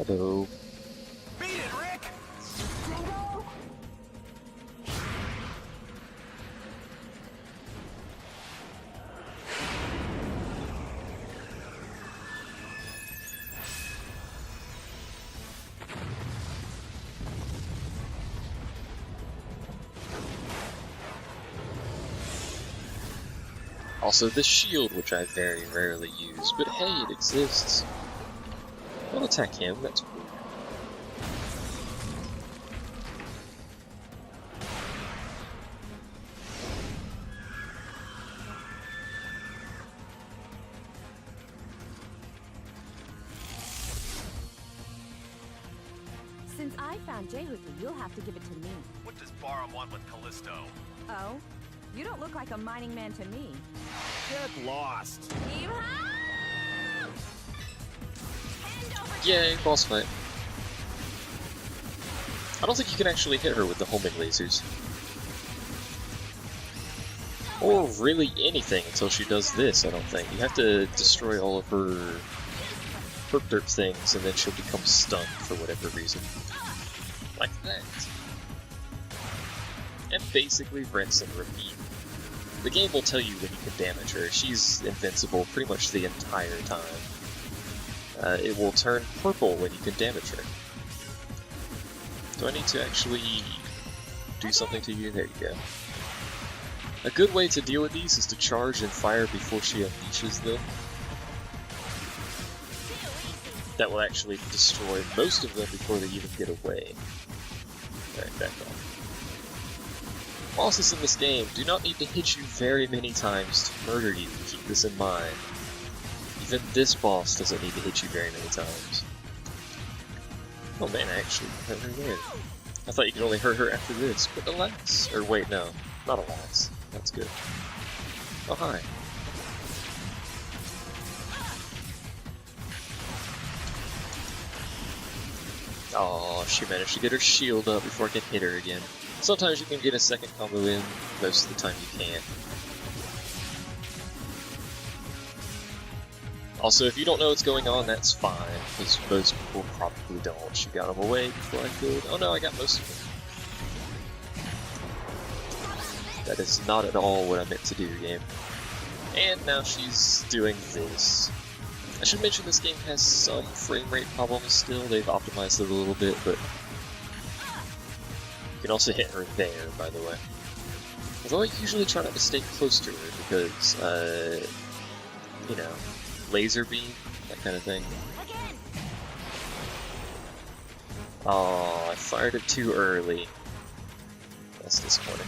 Hello. Beat it, Rick! Also, this shield, which I very rarely use, but hey, it exists. I'll attack him, that's weird. Since I found Jehuti, you'll have to give it to me. What does Barum want with Callisto? Oh? You don't look like a mining man to me. Get lost! Yay, boss fight. I don't think you can actually hit her with the homing lasers. Or really anything until she does this, I don't think. You have to destroy all of her herp derp things and then she'll become stunned for whatever reason. Like that. And basically rinse and repeat. The game will tell you when you can damage her. She's invincible pretty much the entire time. It will turn purple when you can damage her. Do I need to actually do something to you? There you go. A good way to deal with these is to charge and fire before she unleashes them. That will actually destroy most of them before they even get away. Alright, back off. Bosses in this game do not need to hit you very many times to murder you, keep this in mind. Even this boss doesn't need to hit you very many times. Oh man, I actually hurt her there. I thought you could only hurt her after this, but alas. Or wait, no. Not alas. That's good. Oh, hi. Oh, she managed to get her shield up before I can hit her again. Sometimes you can get a second combo in, most of the time you can't. Also, if you don't know what's going on, that's fine, because most people probably don't. She got them away before I could. Oh no, I got most of them. That is not at all what I meant to do, game. And now she's doing this. I should mention this game has some frame rate problems still. They've optimized it a little bit, but you can also hit her there, by the way. Although I usually try not to stay close to her because, you know, laser beam, that kind of thing. Oh, I fired it too early. That's disappointing.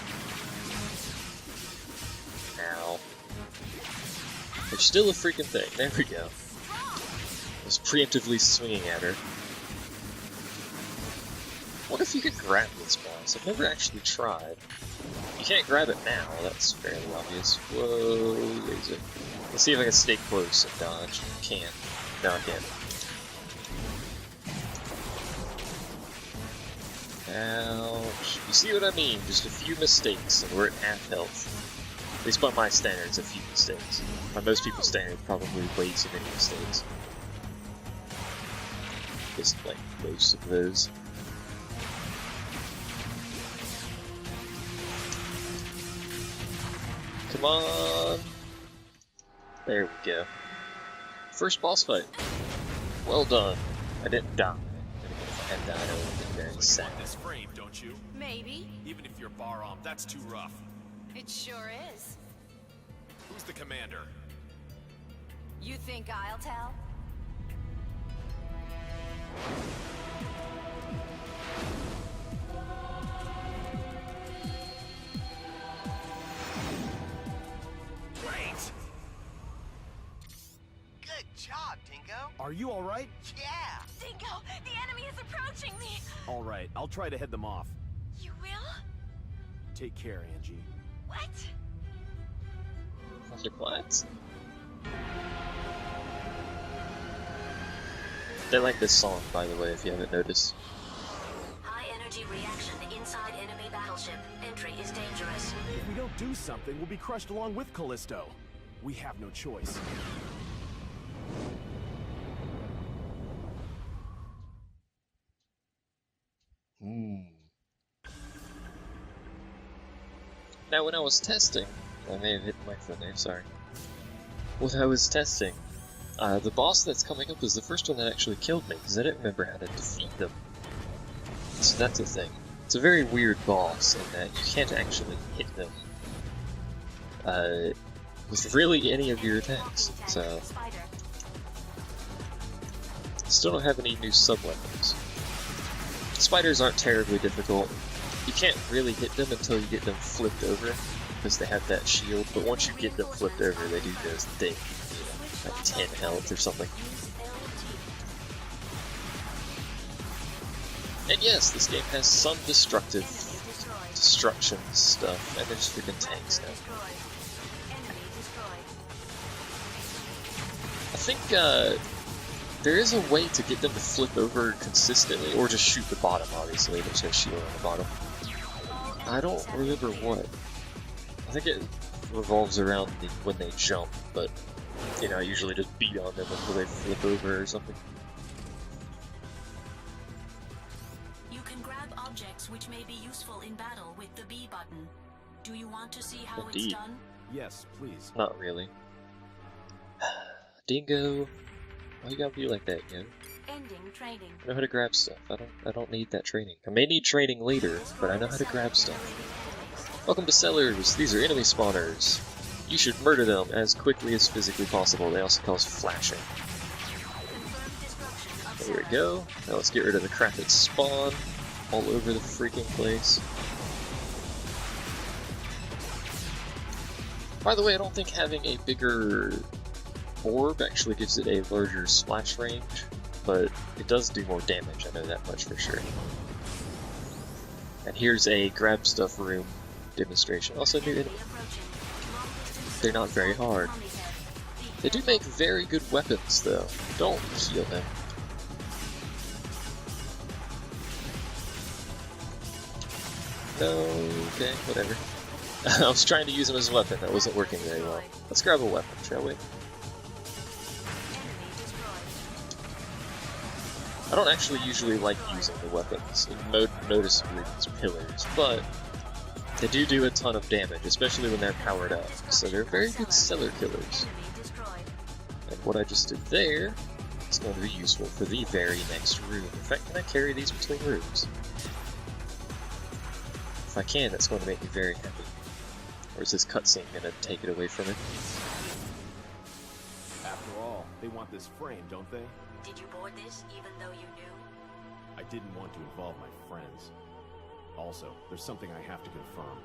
Ow. It's still a freaking thing. There we go. I was preemptively swinging at her. What if you could grab this boss? I've never actually tried. You can't grab it now, that's fairly obvious. Whoa, laser. Let's see if I can stay close and dodge. Can't. No, I can't. Ouch. You see what I mean? Just a few mistakes and we're at half health. At least by my standards, a few mistakes. By most people's standards, probably way too many mistakes. Just like most of those. Come on! There we go. First boss fight. Well done. I didn't die. If I had died, I would have been very sad. You want this frame, don't you? Maybe. Even if you're Barum, that's too rough. It sure is. Who's the commander? You think I'll tell? Great! Good job, Dingo. Are you alright? Yeah. Dingo, the enemy is approaching me. Alright, I'll try to head them off. You will? Take care, Angie. What? What? They like this song, by the way, if you haven't noticed. High energy reaction inside enemy battleship. Entry is dangerous. If we don't do something, we'll be crushed along with Callisto. We have no choice. Now, when I was testing, I may have hit the microphone there, sorry. When I was testing, the boss that's coming up is the first one that actually killed me, because I didn't remember how to defeat them. So that's a thing. It's a very weird boss in that you can't actually hit them with really any of your attacks, so... Still don't have any new sub-weapons. Spiders aren't terribly difficult. You can't really hit them until you get them flipped over, because they have that shield, but once you get them flipped over, they do this thing, like 10 health or something. And yes, this game has some destruction stuff, and there's freaking tanks now. I think, there is a way to get them to flip over consistently, or just shoot the bottom, obviously. There's no shield on the bottom. I don't remember what. I think it revolves around when they jump, but, you know, I usually just beat on them until they flip over or something. You can grab objects which may be useful in battle with the B button. Do you want to see how it's done? Yes, please. Not really. Dingo! Why you gotta be like that, yo? Ending training. I know how to grab stuff. I don't need that training. I may need training later, but I know how to grab stuff. Welcome to Sellers. These are enemy spawners. You should murder them as quickly as physically possible. They also cause flashing. There we go. Now let's get rid of the crap that spawn all over the freaking place. By the way, I don't think having a bigger orb actually gives it a larger splash range, but it does do more damage, I know that much for sure. And here's a grab stuff room demonstration. Also new enemy. They're not very hard. They do make very good weapons though. Don't heal them. No, okay, whatever. I was trying to use them as a weapon, that wasn't working very well. Let's grab a weapon, shall we? I don't actually usually like using the weapons, noticeably these pillars, but they do a ton of damage, especially when they're powered up, so they're very good seller killers. And what I just did there is going to be useful for the very next room. In fact, can I carry these between rooms? If I can, that's going to make me very happy. Or is this cutscene going to take it away from it? After all, they want this frame, don't they? Did you board this even though you knew? I didn't want to involve my friends. Also, there's something I have to confirm.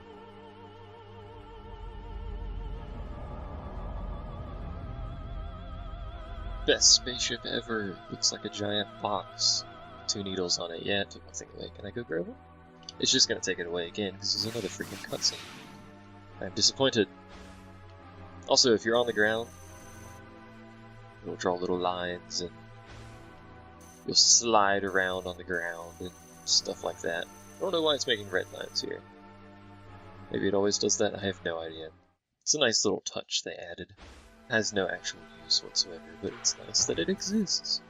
Best spaceship ever. Looks like a giant box. 2 needles on it. Yeah, it took my thing away. Can I go grab it? It's just gonna take it away again, because there's another freaking cutscene. I'm disappointed. Also, if you're on the ground, you'll draw little lines, and you'll slide around on the ground, and stuff like that. I don't know why it's making red lines here. Maybe it always does that, I have no idea. It's a nice little touch they added. It has no actual use whatsoever, but it's nice that it exists.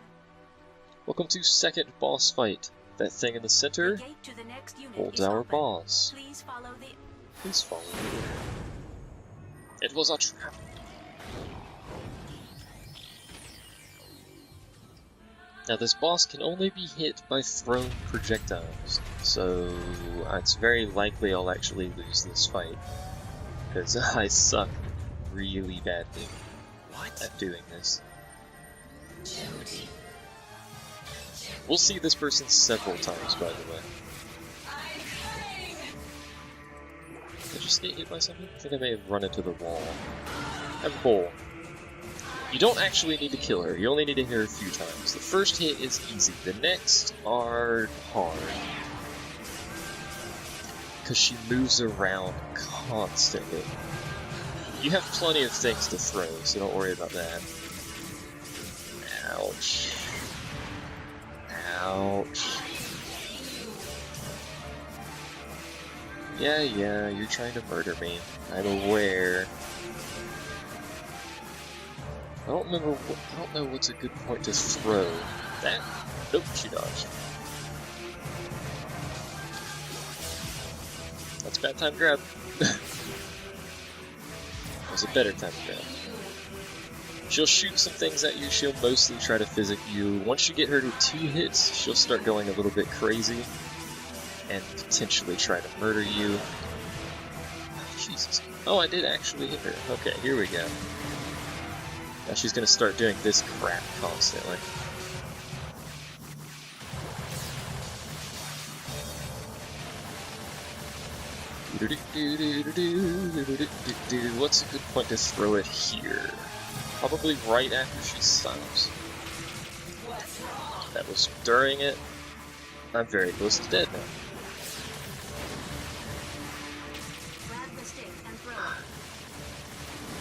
Welcome to second boss fight. That thing in the center holds our boss. Please follow the... Please follow the order. It was a trap. Now this boss can only be hit by thrown projectiles, so it's very likely I'll actually lose this fight, because I suck really badly at doing this. We'll see this person several times, by the way. Did I just get hit by something? I think I may have run into the wall. I'm full. You don't actually need to kill her, you only need to hit her a few times. The first hit is easy, the next are hard. Because she moves around constantly. You have plenty of things to throw, so don't worry about that. Ouch. Ouch. Yeah, you're trying to murder me. I'm aware. I don't know what's a good point to throw. That? Nope, she dodged. That's bad time grab. is a better time to grab. She'll shoot some things at you, she'll mostly try to physic you. Once you get her to 2 hits, she'll start going a little bit crazy and potentially try to murder you. Oh, Jesus. Oh, I did actually hit her. Okay, here we go. Now she's gonna start doing this crap constantly. What's a good point to throw it here? Probably right after she stops. That was during it. I'm very close to dead now.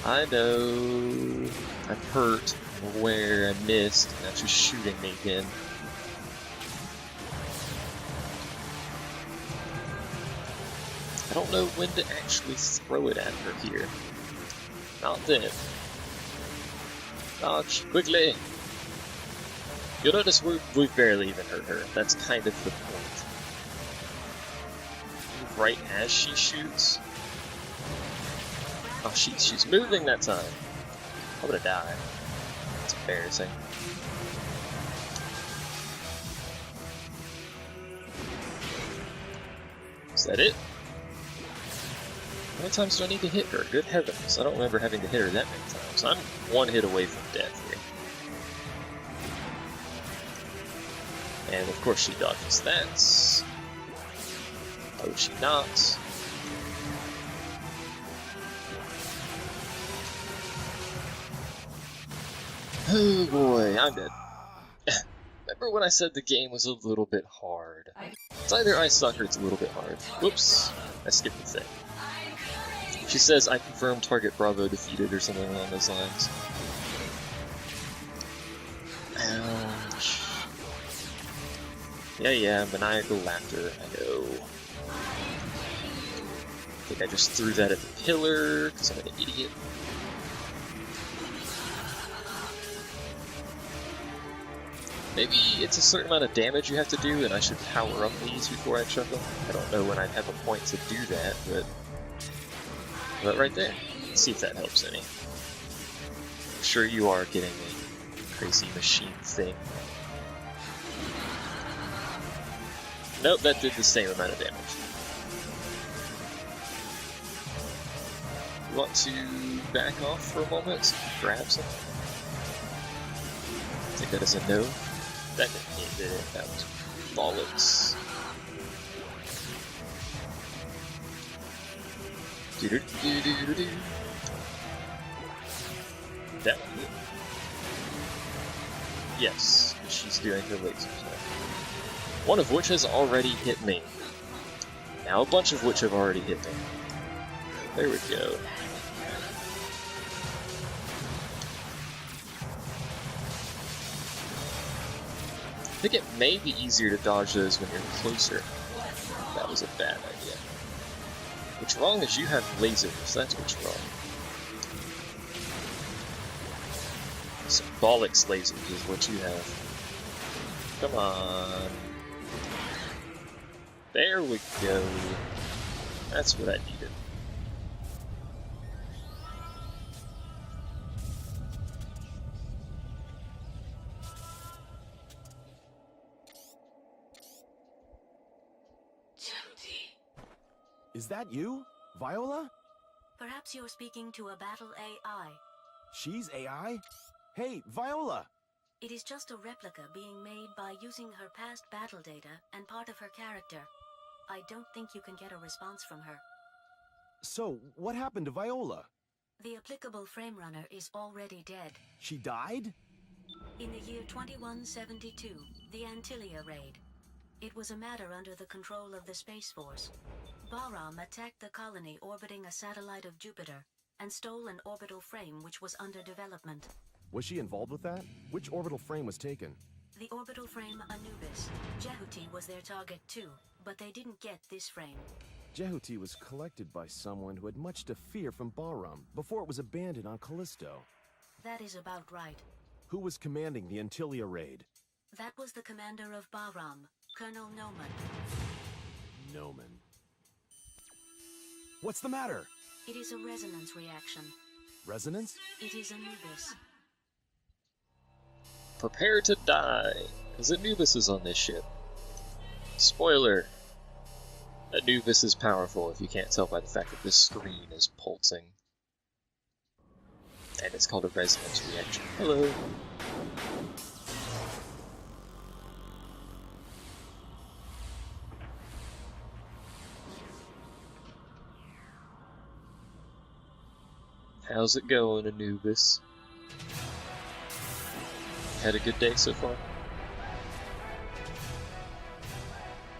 I know. I'm hurt. I'm aware. I missed. Now she's shooting me again. I don't know when to actually throw it at her here. Not then. Dodge, quickly! You'll notice we've barely even hurt her. That's kind of the point. Right as she shoots. Oh, she's moving that time. I'm gonna die. It's embarrassing. Is that it? How many times do I need to hit her? Good heavens, I don't remember having to hit her that many times. I'm 1 hit away from death here. And of course she dodges that. Oh, she not. Oh boy, I'm dead. Remember when I said the game was a little bit hard? It's either I suck or it's a little bit hard. Whoops, I skipped the thing. She says, I confirm target Bravo defeated or something along those lines. Ouch. Yeah, maniacal laughter, I know. I think I just threw that at the pillar, because I'm an idiot. Maybe it's a certain amount of damage you have to do, and I should power up these before I chuck them. I don't know when I'd have a point to do that, but right there. Let's see if that helps any. I'm sure you are getting a crazy machine thing. Nope, that did the same amount of damage. You want to back off for a moment so you can grab something? Take that as a no. That didn't hit, did it? That was bollocks. That one hit. Yes, she's doing her lasers now. One of which has already hit me. Now a bunch of which have already hit me. There we go. I think it may be easier to dodge those when you're closer. That was a bad idea. What's wrong is you have lasers, that's what's wrong. Some bollocks lasers is what you have. Come on. There we go. That's what I needed. Is that you? Viola? Perhaps you're speaking to a battle AI. She's AI? Hey, Viola! It is just a replica being made by using her past battle data and part of her character. I don't think you can get a response from her. So, what happened to Viola? The applicable frame runner is already dead. She died? In the year 2172, the Antillia raid. It was a matter under the control of the Space Force. Bahram attacked the colony orbiting a satellite of Jupiter and stole an orbital frame which was under development. Was she involved with that? Which orbital frame was taken? The orbital frame Anubis. Jehuti was their target too, but they didn't get this frame. Jehuti was collected by someone who had much to fear from Bahram before it was abandoned on Callisto. That is about right. Who was commanding the Antillia raid? That was the commander of Bahram, Colonel Noman. Noman. What's the matter? It is a resonance reaction. Resonance? It is Anubis. Prepare to die, because Anubis is on this ship. Spoiler! Anubis is powerful, if you can't tell by the fact that this screen is pulsing. And it's called a resonance reaction. Hello! How's it going, Anubis? Had a good day so far?